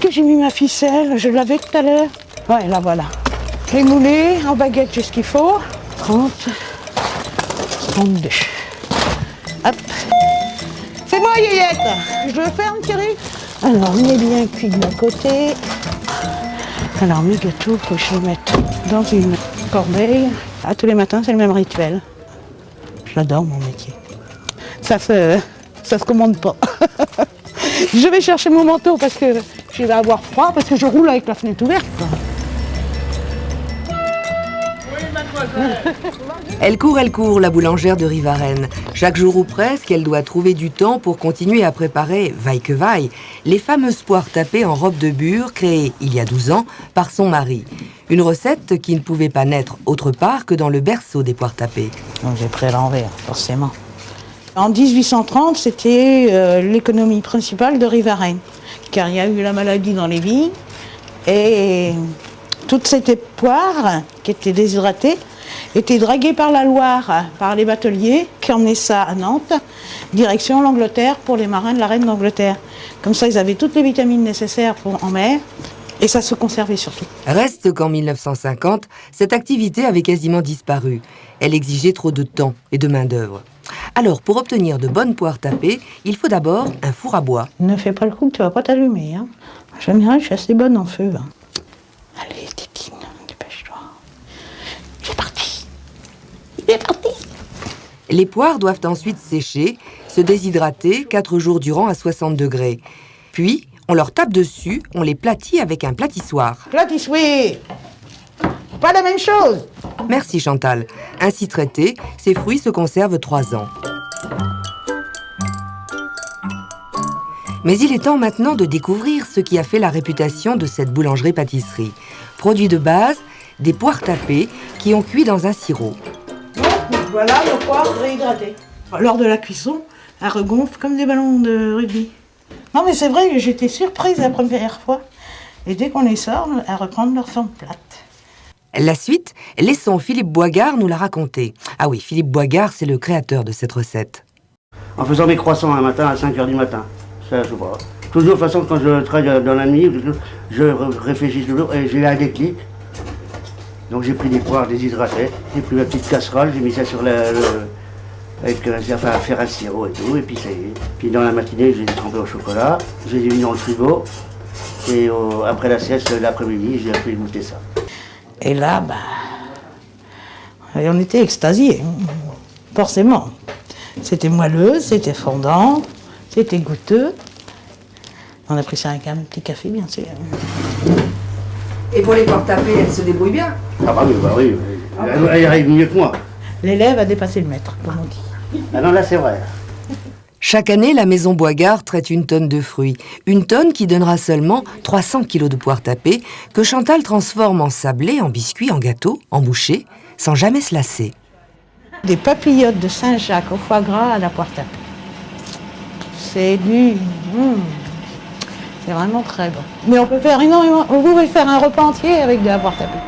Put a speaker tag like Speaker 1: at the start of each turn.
Speaker 1: que j'ai mis ma ficelle? Je l'avais tout à l'heure. Ouais, là voilà. Je l'ai moulé en baguette, j'ai ce qu'il faut. 30, 32. Hop. C'est moi, Yéyette. Je le ferme, Thierry. Alors, on est bien cuit de mon côté. Alors, mes gâteaux, faut que je les mette dans une corbeille. Ah, tous les matins, c'est le même rituel. J'adore mon métier. Ça se commande pas. Je vais chercher mon manteau parce que je vais avoir froid, parce que je roule avec la fenêtre ouverte.
Speaker 2: Elle court, la boulangère de Rivarennes. Chaque jour ou presque, elle doit trouver du temps pour continuer à préparer, vaille que vaille, les fameuses poires tapées en robe de bure créées, il y a 12 ans, par son mari. Une recette qui ne pouvait pas naître autre part que dans le berceau des poires tapées.
Speaker 1: J'ai pris à l'envers, forcément. En 1830, c'était l'économie principale de Rivarennes, car il y a eu la maladie dans les vignes, et toutes ces poires qui étaient déshydratées étaient draguées par la Loire, par les bateliers qui emmenaient ça à Nantes, direction l'Angleterre pour les marins de la reine d'Angleterre. Comme ça, ils avaient toutes les vitamines nécessaires en mer, et ça se conservait surtout.
Speaker 2: Reste qu'en 1950, cette activité avait quasiment disparu. Elle exigeait trop de temps et de main-d'œuvre. Alors, pour obtenir de bonnes poires tapées, il faut d'abord un four à bois.
Speaker 1: Ne fais pas le coup que tu vas pas t'allumer. Hein. En général, je suis assez bonne en feu. Hein. Allez, Titine, dépêche-toi. Il est parti. Il est parti.
Speaker 2: Les poires doivent ensuite sécher, se déshydrater 4 jours durant à 60 degrés. Puis, on leur tape dessus, on les platit avec un platissoir.
Speaker 1: Platisse, oui. Pas la même chose.
Speaker 2: Merci Chantal. Ainsi traités, ces fruits se conservent 3 ans. Mais il est temps maintenant de découvrir ce qui a fait la réputation de cette boulangerie-pâtisserie. Produit de base, des poires tapées qui ont cuit dans un sirop.
Speaker 1: Voilà nos poires réhydratées. Lors de la cuisson, elles regonflent comme des ballons de rugby. Non mais c'est vrai que j'étais surprise la première fois. Et dès qu'on les sort, elles reprennent leur forme plate.
Speaker 2: La suite, laissons Philippe Boigard nous la raconter. Ah oui, Philippe Boigard, c'est le créateur de cette recette.
Speaker 3: En faisant mes croissants un matin à 5h du matin. Ça, je sais pas. Toujours, de toute façon, quand je travaille dans la nuit, je réfléchis toujours et j'ai eu un déclic. Donc j'ai pris des poires déshydratées, j'ai pris ma petite casserole, j'ai mis ça sur à faire un sirop et tout, et puis ça y est. Puis dans la matinée, je les ai trempés au chocolat, je les ai mis dans le frigo, et après la sieste, l'après-midi, j'ai fait goûter ça.
Speaker 1: Et là, on était extasiés, forcément. C'était moelleux, c'était fondant, c'était goûteux. On a pris ça avec un petit café, bien sûr.
Speaker 2: Et pour les poires tapées, elles se débrouillent bien?
Speaker 3: Ah bah oui, elle arrive mieux que moi.
Speaker 1: L'élève a dépassé le maître, comme on dit.
Speaker 3: Ah non, là c'est vrai.
Speaker 2: Chaque année, la maison Boigard traite 1 tonne de fruits. 1 tonne qui donnera seulement 300 kilos de poires tapées que Chantal transforme en sablés, en biscuits, en gâteaux, en bouchées, sans jamais se lasser.
Speaker 1: Des papillotes de Saint-Jacques au foie gras à la poire tapée. C'est c'est vraiment très bon. Mais on peut faire énormément. Vous pouvez faire un repas entier avec de la poire tapée.